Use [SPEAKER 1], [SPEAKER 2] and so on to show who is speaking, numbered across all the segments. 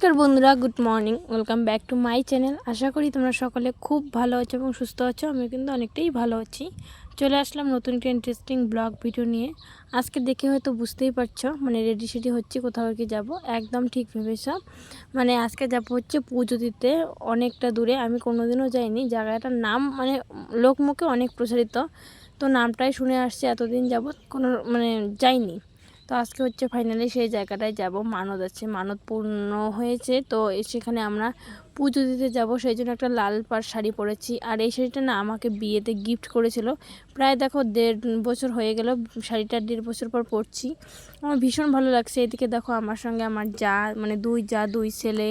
[SPEAKER 1] নমস্কার বন্ধুরা, good morning, welcome back to my channel. আশা করি তোমরা সকলে খুব ভালো আছো এবং সুস্থ আছো। আমি কিন্তু অনেকটাই ভালো আছি। চলে আসলাম নতুন একটা ইন্টারেস্টিং ব্লগ ভিডিও নিয়ে। আজকে দেখে হয়তো বুঝতেই পারছো, রেডি সেডি হচ্ছে, কোথাও কি যাব, একদম ঠিক ভেবেছ। আজকে যাব হচ্ছে পুজো দিতে অনেকটা দূরে। আমি কোনোদিনও যাইনি, জায়গাটার নাম লোকমুখে অনেক প্রচারিত, তো নামটাই শুনে আসছে, এতদিন যাবৎ কোনো যাইনি। তো আজকে হচ্ছে ফাইনালি সেই জায়গাটায় যাব। মানত আছে, মানত পূর্ণ হয়েছে, তো সেখানে আমরা পুজো দিতে যাব। সেই জন্য একটা লাল পাড় শাড়ি পরেছি। আর এই শাড়িটা না আমাকে বিয়েতে গিফট করেছিল। প্রায় দেখো 1.5 বছর হয়ে গেল, শাড়িটা 1.5 বছর পর পরছি। আমার ভীষণ ভালো লাগছে। এদিকে দেখো আমার সঙ্গে আমার যা, 2 ছেলে,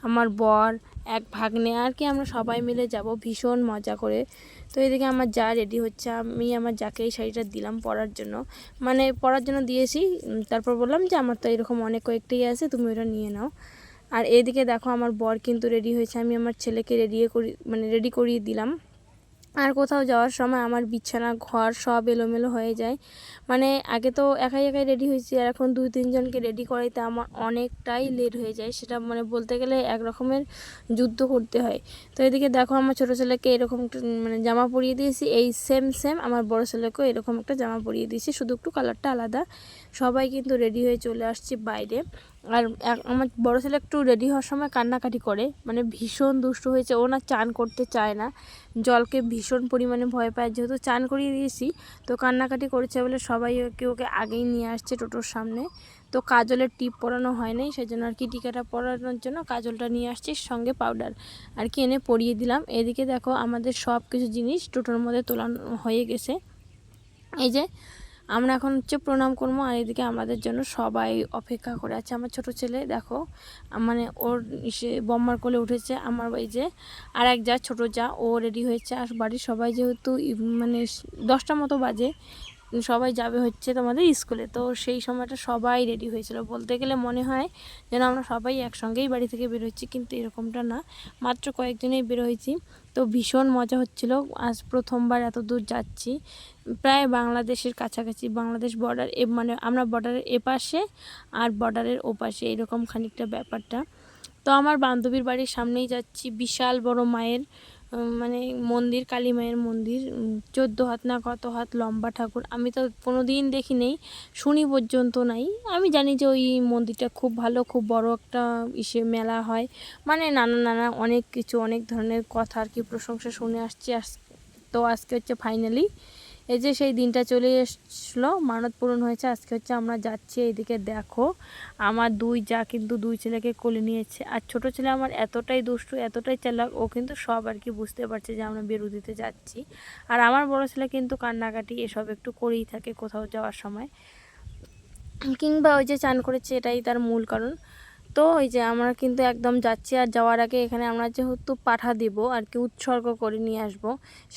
[SPEAKER 1] আমার বর, এক ভাগ্নে, আর কি আমরা সবাই মিলে যাব ভীষণ মজা করে। তো এদিকে আমার যা রেডি হচ্ছে, আমি আমার যাকে এই শাড়িটা দিলাম পরার জন্য, পরার জন্য দিয়েছি। তারপর বললাম যে আমার তো এরকম অনেক কয়েকটাই আছে, তুমি ওটা নিয়ে নাও। আর এদিকে দেখো আমার বর কিন্তু রেডি হয়েছে। আমি আমার ছেলেকে রেডি করিয়ে দিলাম। আর কোথাও যাওয়ার সময় আমার বিছানা ঘর সব এলোমেলো হয়ে যায়। আগে তো একাই একাই রেডি হয়েছি, আর এখন 2-3 জনকে রেডি করাইতে আমার অনেকটাই লেট হয়ে যায়। সেটা বলতে গেলে এক রকমের যুদ্ধ করতে হয়। তো এদিকে দেখো আমার ছোটো ছেলেকে এরকম একটা জামা পরিয়ে দিয়েছি, এই সেম আমার বড় ছেলেকেও এরকম একটা জামা পরিয়ে দিয়েছি, শুধু একটু কালারটা আলাদা। সবাই কিন্তু রেডি হয়ে চলে আসছি বাইরে। আর আমার বড় ছেলে একটু রেডি হওয়ার সময় কান্নাকাটি করে, ভীষণ দুষ্টু হয়েছে। ও না চান করতে চায় না, জলকে ভীষণ পরিমাণে ভয় পায়। যেহেতু চান করিয়ে দিয়েছি, তো কান্নাকাটি করেছে বলে সবাই ওকে আগেই নিয়ে আসছে টোটোর সামনে। তো কাজলের টিপ পরানো হয় নাই, সেই জন্য আর কি টিকাটা পরানোর জন্য কাজলটা নিয়ে আসছি, সঙ্গে পাউডার আর কি এনে পরিয়ে দিলাম। এদিকে দেখো আমাদের সব কিছু জিনিস টোটোর মধ্যে তোলানো হয়ে গেছে। এই যে আমরা এখন হচ্ছে প্রণাম করবো, আর এদিকে আমাদের জন্য সবাই অপেক্ষা করে আছে। আমার ছোট ছেলে দেখো, ওর সে বম্মার কোলে উঠেছে। আমার এই যে আর এক যা, ছোটো যা, ও রেডি হয়েছে। আর বাড়ির সবাই যেহেতু 10টা মতো বাজে, সবাই যাবে হচ্ছে তোমাদের স্কুলে, তো সেই সময়টা সবাই রেডি হয়েছিল। বলতে গেলে মনে হয় যেন আমরা সবাই একসঙ্গেই বাড়ি থেকে বের হচ্ছি, কিন্তু এরকমটা না, মাত্র কয়েকজনেই বের হয়েছি। তো ভীষণ মজা হচ্ছিল। আজ প্রথমবার এত দূর যাচ্ছি, প্রায় বাংলাদেশের কাছাকাছি, বাংলাদেশ বর্ডার, আমরা বর্ডারের এপাশে আর বর্ডারের ওপাশে, এরকম খানিকটা ব্যাপারটা। তো আমার বান্ধবীর বাড়ির সামনেই যাচ্ছি, বিশাল বড় মায়ের মন্দির, কালী মায়ের মন্দির, 14 হাত না কত হাত লম্বা ঠাকুর। আমি তো কোনো দিন দেখি নেই, শুনি পর্যন্ত নাই। আমি জানি যে ওই মন্দিরটা খুব ভালো, খুব বড় একটা মেলা হয়, নানা অনেক কিছু, অনেক ধরনের কথা আর কি প্রশংসা শুনে আসছি। তো আজকে হচ্ছে ফাইনালি এই যে সেই দিনটা চলে এসলো, মানত পূরণ হয়েছে। আজকে হচ্ছে আমরা যাচ্ছি। এইদিকে দেখো আমার কিন্তু 2 ছেলেকে কোলে নিয়েছে। আর ছোট ছেলে আমার এতটাই দুষ্টু, এতটাই চালাক, ও কিন্তু সব আর কি বুঝতে পারছে যে আমরা বেরুদিতে যাচ্ছি। আর আমার বড় ছেলে কিন্তু কান্নাকাটি এসব একটু করেই থাকে কোথাও যাওয়ার সময়, কিংবা ওই যে চান করেছে, এটাই তার মূল কারণ। তো ওই যে আমরা কিন্তু একদম যাচ্ছি। আর যাওয়ার আগে এখানে আমরা যেহেতু পাঠা দিব আর কি, উৎসর্গ করে নিয়ে আসব।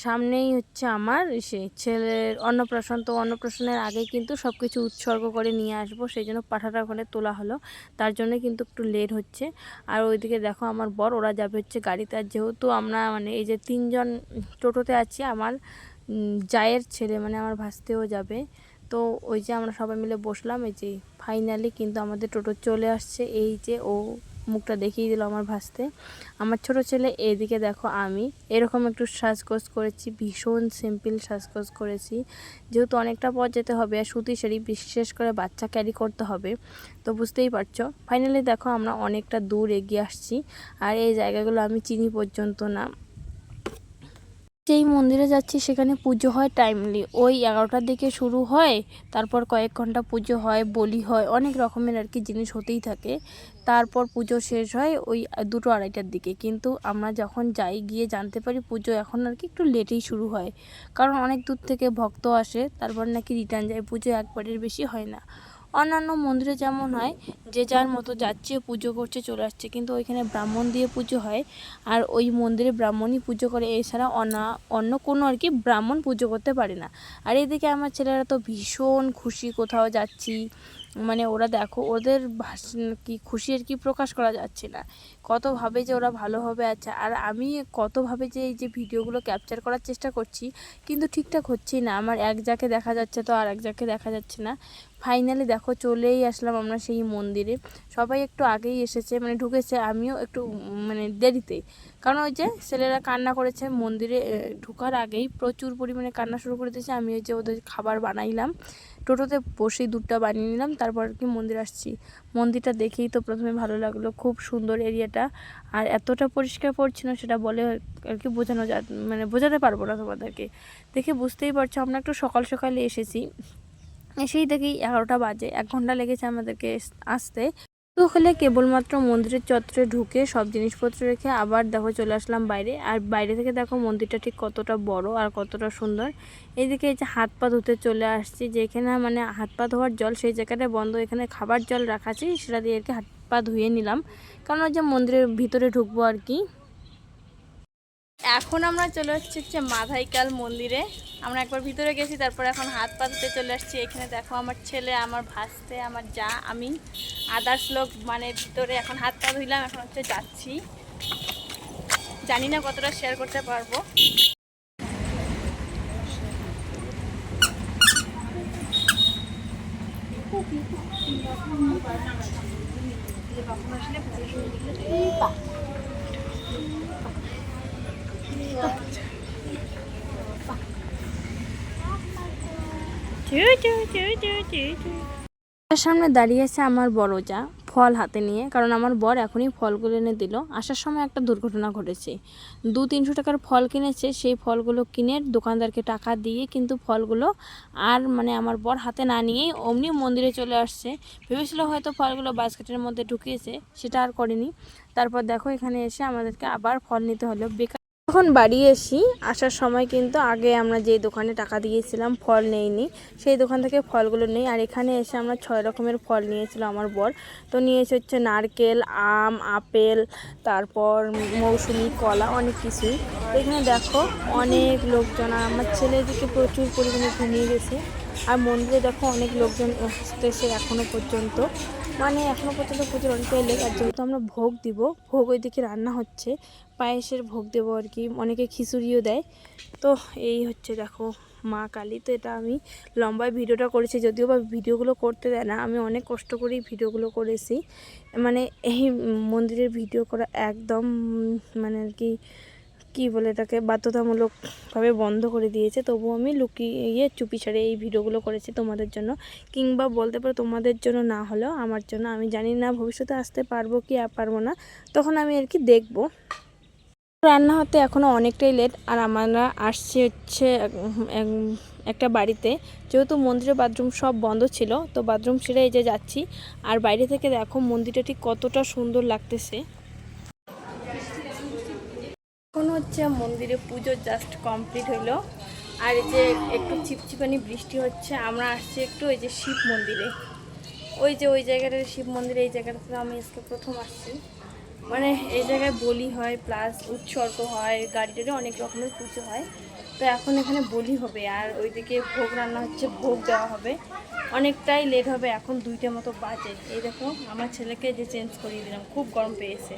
[SPEAKER 1] সামনেই হচ্ছে আমার সেই ছেলের অন্নপ্রাশন, তো অন্নপ্রাশনের আগে কিন্তু সব কিছু উৎসর্গ করে নিয়ে আসব, সেই জন্য পাঠাটা ওখানে তোলা হলো, তার জন্য কিন্তু একটু লেট হচ্ছে। আর ওইদিকে দেখো আমার বর, ওরা যাবে হচ্ছে গাড়িতে। আর যেহেতু আমরা এই যে 3 জন টোটোতে আছি, আমার জায়ের ছেলে আমার ভাস্তেও যাবে। তো ওই যে আমরা সবাই মিলে বসলাম। এই যে ফাইনালি কিন্তু আমাদের টোটো চলে আসছে। এই যে ও মুখটা দেখিয়ে দিল আমার ভাসতে, আমার ছোট ছেলে। এইদিকে দেখো আমি এরকম একটু সাজগোজ করেছি, ভীষণ সিম্পল সাজগোজ করেছি, যেহেতু অনেকটা পথ যেতে হবে, আর সুতি শাড়ি, বিশেষ করে বাচ্চা ক্যারি করতে হবে, তো বুঝতেই পারছো। ফাইনালি দেখো আমরা অনেকটা দূর এগিয়ে আসছি, আর এই জায়গাগুলো আমি চিনি পর্যন্ত না। যেই মন্দিরে যাচ্ছি সেখানে পুজো হয় টাইমলি, ওই 11টার দিকে শুরু হয়, তারপর কয়েক ঘন্টা পুজো হয়, বলি হয়, অনেক রকমের আর কি জিনিস হতেই থাকে। তারপর পুজো শেষ হয় ওই 2-2:30টার দিকে। কিন্তু আমরা যখন যাই, গিয়ে জানতে পারি পুজো এখন আর কি একটু লেটেই শুরু হয়, কারণ অনেক দূর থেকে ভক্ত আসে, তারপর নাকি রিটার্ন যায়। পুজো একবারের বেশি হয় না। অন্যান্য মন্দিরে যেমন হয় যে যার মতো যাচ্ছে, পুজো করছে, চলে আসছে, কিন্তু ওইখানে ব্রাহ্মণ দিয়ে পুজো হয়, আর ওই মন্দিরে ব্রাহ্মণই পুজো করে, এছাড়া অন্য কোনো আর কি ব্রাহ্মণ পুজো করতে পারে না। আর এদিকে আমার ছেলেরা তো ভীষণ খুশি, কোথাও যাচ্ছি, ওরা দেখো ওদের কি খুশি আর কি প্রকাশ করা যাচ্ছে না, কতভাবে যে ওরা ভালোভাবে আছে। আর আমি কতভাবে যে এই যে ভিডিওগুলো ক্যাপচার করার চেষ্টা করছি, কিন্তু ঠিকঠাক হচ্ছেই না। আমার এক যাকে দেখা যাচ্ছে তো আর এক যাকে দেখা যাচ্ছে না, ফাইনালি দেখো চলেই আসলাম আমরা সেই মন্দিরে। সবাই একটু আগেই এসেছে, মানে ঢুকেছে, আমিও একটু মানে দেরিতে, কারণ ওই যে ছেলেরা কান্না করেছে মন্দিরে ঢোকার আগেই, প্রচুর পরিমাণে কান্না শুরু করে দিয়েছে। আমি ওই যে ওদের খাবার বানাইলাম, টোটোতে বসেই দুধটা বানিয়ে নিলাম, তারপর কি মন্দির আসছি। মন্দিরটা দেখেই তো প্রথমে ভালো লাগলো, খুব সুন্দর এরিয়াটা, আর এতটা পরিষ্কার পরিচ্ছন্ন সেটা বলে আর কি বোঝানো মানে বোঝাতে পারবো না তোমাদেরকে। দেখে বুঝতেই পারছো আমরা একটু সকাল সকালে এসেছি, এসেই দেখি 11টা বাজে, 1 ঘন্টা লেগেছে আমাদেরকে আসতে। তো হলে কেবলমাত্র মন্দিরের চত্বরে ঢুকে সব জিনিসপত্র রেখে আবার দেখো চলে আসলাম বাইরে। আর বাইরে থেকে দেখো মন্দিরটা ঠিক কতটা বড় আর কতটা সুন্দর। এইদিকে এই যে হাত পা ধুতে চলে আসছি, যেখানে মানে হাত পা ধোয়ার জল সেই জায়গাটা বন্ধ, এখানে খাবার জল রাখা আছে, সেটা দিয়ে আর কি হাত পা ধুয়ে নিলাম, কারণ ওই যে মন্দিরের ভিতরে ঢুকবো আর কি। এখন আমরা চলে আসছি হচ্ছে মাধাইকাল মন্দিরে। আমরা একবার ভিতরে গেছি, তারপর এখন হাত পা ধুতে চলে আসছি। এখানে দেখো আমার ছেলে, আমার ভাসতে, আমার যা, আমি, আদার্স লোক মানে ভিতরে এখন হাত পা ধুইলাম, এখন হচ্ছে যাচ্ছি। জানি না কতটা শেয়ার করতে পারবো। তার সামনে দাঁড়িয়ে আছে আমার বড় যা, ফল হাতে নিয়ে, কারণ আমার বর এখনই ফলগুলো এনে দিল। আসার সময় একটা দুর্ঘটনা ঘটেছে, 200-300 টাকার ফল কিনেছে, সেই ফলগুলো কিনে দোকানদারকে টাকা দিয়ে কিন্তু ফলগুলো আর মানে আমার বর হাতে না নিয়েই অমনি মন্দিরে চলে আসছে। ভেবেছিল হয়তো ফলগুলো বাস্কেটের মধ্যে ঢুকিয়েছে, সেটা আর করেনি। তারপর দেখো এখানে এসে আমাদেরকে আবার ফল নিতে হলো। যখন বাড়ি এসি, আসার সময় কিন্তু আগে আমরা যে দোকানে টাকা দিয়েছিলাম ফল নেইনি, সেই দোকান থেকে ফলগুলো নেই। আর এখানে এসে আমরা 6 রকমের ফল নিয়েছিল আমার বর। তো নিয়েছে হচ্ছে নারকেল, আম, আপেল, তারপর মৌসুমি, কলা, অনেক কিছুই। এখানে দেখো অনেক লোকজন, আর আমার ছেলে দিকে প্রচুর পরিমাণে ঘুমিয়ে গেছে। আর মন্দিরে দেখো অনেক লোকজন আসতেছে এখনও পর্যন্ত, মানে এখনও পর্যন্ত প্রচুর অনেকটাই লেগ। আর যেহেতু আমরা ভোগ দিব, ভোগ ওইদিকে রান্না হচ্ছে, পায়েসের ভোগ দেবো আর কি, অনেকে খিচুড়িও দেয়। তো এই হচ্ছে দেখো মা কালী। তো এটা আমি লম্বায় ভিডিওটা করেছি, যদিও বা ভিডিওগুলো করতে দেয় না, আমি অনেক কষ্ট করেই ভিডিওগুলো করেছি। মানে এই মন্দিরের ভিডিও করা একদম মানে আর কি কী বলে এটাকে, বাধ্যতামূলকভাবে বন্ধ করে দিয়েছে। তবুও আমি লুকিয়ে চুপি সারে এই ভিডিওগুলো করেছি তোমাদের জন্য, কিংবা বলতে পারো তোমাদের জন্য না হলেও আমার জন্য। আমি জানি না ভবিষ্যতে আসতে পারবো কি পারবো না, তখন আমি আর কি দেখবো। রান্না হতে এখনও অনেকটাই লেট। আর আমরা আসছি হচ্ছে একটা বাড়িতে, যেহেতু মন্দিরের বাথরুম সব বন্ধ ছিল, তো বাথরুম সেরে এই যে যাচ্ছি। আর বাইরে থেকে দেখো মন্দিরটা ঠিক কতটা সুন্দর লাগতেছে। এখন হচ্ছে মন্দিরে পুজো জাস্ট কমপ্লিট হইলো, আর এই যে একটু চিপচিপানি বৃষ্টি হচ্ছে। আমরা আসছি একটু ওই যে শিব মন্দিরে, ওই যে ওই জায়গাটার শিব মন্দিরে, এই জায়গাটাতে আমি আজকে প্রথম আসছি। মানে এই জায়গায় বলি হয়, প্লাস উৎসর্গ হয়, গাড়িটারে অনেক রকমের পুজো হয়। তো এখন এখানে বলি হবে, আর ওইদিকে ভোগ রান্না হচ্ছে, ভোগ দেওয়া হবে। অনেকটাই লেট হবে, এখন 2টা মতো বাজে। এই দেখো আমার ছেলেকে যে চেঞ্জ করিয়ে দিলাম, খুব গরম পেয়েছে।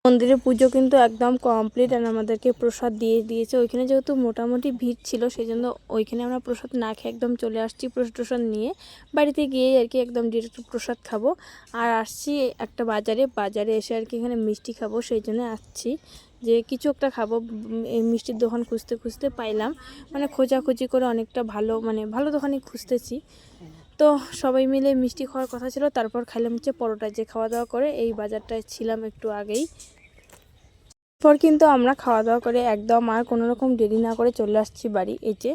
[SPEAKER 1] মন্দিরে পুজো কিন্তু একদম কমপ্লিট, আর আমাদেরকে প্রসাদ দিয়ে দিয়েছে। ওইখানে যেহেতু মোটামুটি ভিড় ছিল, সেই জন্য ওইখানে আমরা প্রসাদ না খেয়ে একদম চলে আসছি। প্রসাদ নিয়ে বাড়িতে গিয়ে আর কি একদম ডিরেক্ট প্রসাদ খাবো। আর আসছি একটা বাজারে এসে আর কি এখানে মিষ্টি খাবো, সেই জন্য আসছি যে কিছু একটা খাবো। এই মিষ্টির দোকান খুঁজতে খুঁজতে পাইলাম, মানে খোঁজাখুঁজি করে অনেকটা ভালো দোকানই খুঁজতেছি। তো সবাই মিলে মিষ্টি খাওয়ার কথা ছিল, তারপর খাইলাম হচ্ছে পরোটা। যে খাওয়া দাওয়া করে এই বাজারটায় ছিলাম একটু আগেই। পর কিন্তু আমরা খাওয়া দাওয়া করে একদম আর কোনো রকম দেরি না করে চলে আসছি বাড়ি। এই যে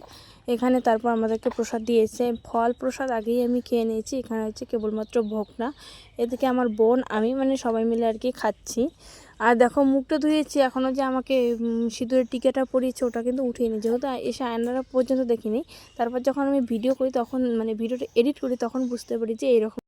[SPEAKER 1] এখানে তারপর আমাদেরকে প্রসাদ দিয়েছে, ফল প্রসাদ আগেই আমি খেয়ে নিয়েছি। এখানে হচ্ছে কেবলমাত্র ভোগ না, এদিকে আমার বোন, আমি, মানে সবাই মিলে আর কি খাচ্ছি। আর দেখো মুখটা ধুয়েছি, এখনও যে আমাকে সিঁদুরের টিকাটা পরিয়েছে ওটা কিন্তু উঠিয়ে নি, যেহেতু এসে আয়নাটা পর্যন্ত দেখিনি। তারপর যখন আমি ভিডিও করি তখন মানে ভিডিওটা এডিট করি তখন বুঝতে পারি যে এরকম